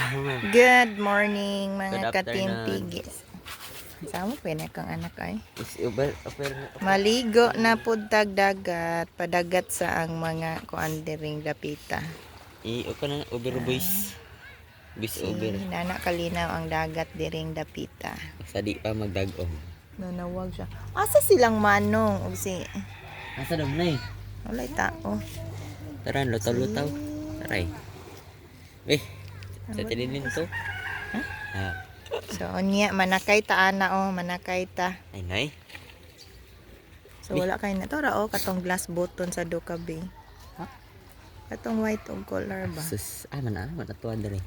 Good morning mga Good afternoon. katimpig. Sama pa na kang anak ay. Is over. Maligo na pud tag dagat, padagat sa ang mga kuandering dapita. Uka na over boys. Bis Si over. nana kalinaw ang dagat diring dapita. Sa di pa magdagong. Nanawag siya. Asa silang manong og si Asa dam na eh. walay tao. Tara, lutaw-lutaw. Taray. Sa tilinin to. Ha? So unya manakay ta ana manakay ta. Ay, nay. So wala kay na to ra katong glass button sa dukabe. Ha? Katong white og color ba? Sus, man atuan dere.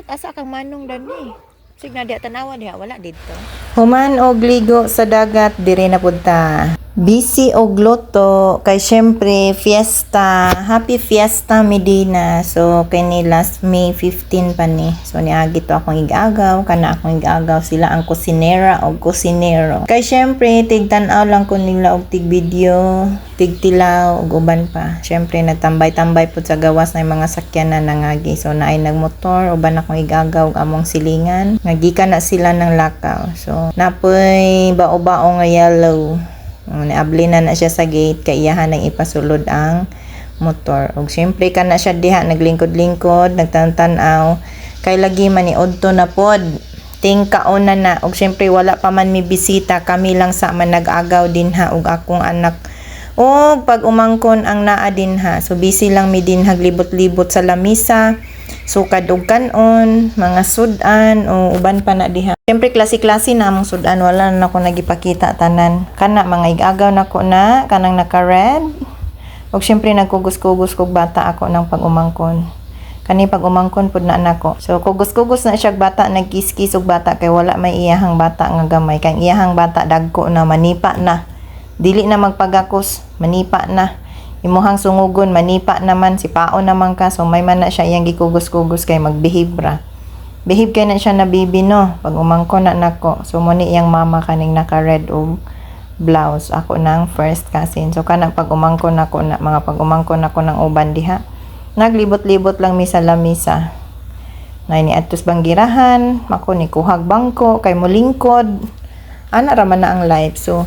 Asa kang manong dani? Sig na diya tanawa diha wala didto. Human og ligo sa dagat dire na punta. Busy og loto kay syempre fiesta, happy fiesta Medina. So kay last May 15 pa ni. So niagi to akong igagaw, kana akong igagaw sila ang kusinera og kusinero. Kay syempre tigtan-aw lang ko nila og tig video, tig tilaw og uban pa. Syempre nagtambay-tambay pud sa gawas na mga sakyanan nangagi. So naay nagmotor uban akong igagaw og among silingan. Nagikan na sila ng lakaw. So napoy bao-bao nga yellow. Niabli na siya sa gate kay iyahan nang ipasulod ang motor. Og syempre kana siya diha naglingkod-lingkod, nagtan-tanaw kay lagi man ni odto na pod. Tingkaon na og syempre wala pa man mi bisita, kami lang sa man nag-agaw dinha og akong anak. Og pag umangkon ang naa dinha, so busy lang mi dinha libot-libot sa lamisa. Sukad og kanon, mga sudan o uban pa na diha. Siyempre klase-klase na among sudan, wala na ako nagipakita tanan. Kana mga igagaw nako na kanang naka-red. Og siyempre nagkugos-kugos kog bata ako ng pag-umangkon. Kani pag-umangkon pud na nako. So kugos-kugos na siya bata, nagkiskis og bata kay wala may iyahang bata nga gamay. Kay iyahang bata dagko na manipa na. Dili na magpagakos, manipa na. Imuhang sungugon manipa naman si paon naman ka, so may man na siya iyang gikugos-kugos kay magbehave ra. Behave kay na siya na bibi no pag umangkon na nako. So mo ni iyang mama kaning naka red og blouse, ako nang first cousin. So kana pag umangkon nako na mga pag umangkon nako ng uban diha, naglibot-libot lang mi sa lamisa. Nay ni atus banggirahan mako ni kuhag bangko kay molingkod ana ra man na ang life. So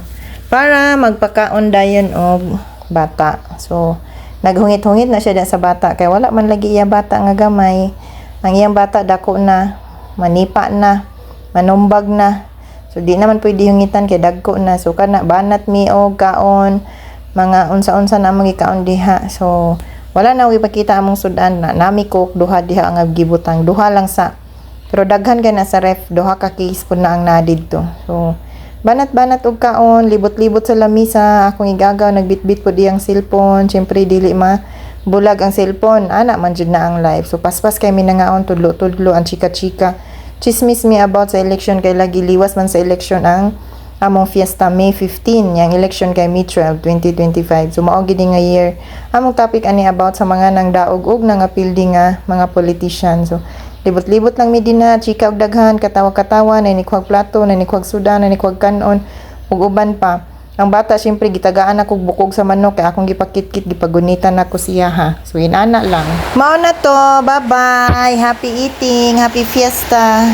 para magpakaon dayon og bata. So naghungit-hungit na siya sa bata kay wala man lagi iya bata nga gamay. Ang iyang bata dako na, manipa na, manumbag na. So di naman pwede hungitan kay dagko na. So kana banat mi og kaon, mga unsa-unsa na among gikaon diha. So wala na ipakita among sudan na nami cook duha diha nga gibutang, duha lang sa. Pero daghan kay na sa ref, duha ka case pud na ang nadid to. So banat-banat og kaon, libot-libot sa lamisa, akong igagaw nagbitbit po diyang cellphone. Syempre dili bulag ang cellphone, ana man jud na ang live. So paspas kay minangaon tudlo-tudlo ang chika-chika. Chismis mi about sa election kay lagi liwas man sa election ang among fiesta May 15, yang election kay May 12, 2025. So mao gid nga year. Among topic ani about sa mga nang daog og nang apildi nga mga politician. So libot-libot lang mi dinha, chika og daghan, katawa-katawa, nanikwag plato, nanikwag sudan, nanikwag kanon, ug uban pa. Ang bata syempre gitagaan ako bukog sa manok kay akong gipakit-kit gipagunitan nako siya ha. So inana lang. Mao na to. Bye-bye. Happy eating, happy fiesta.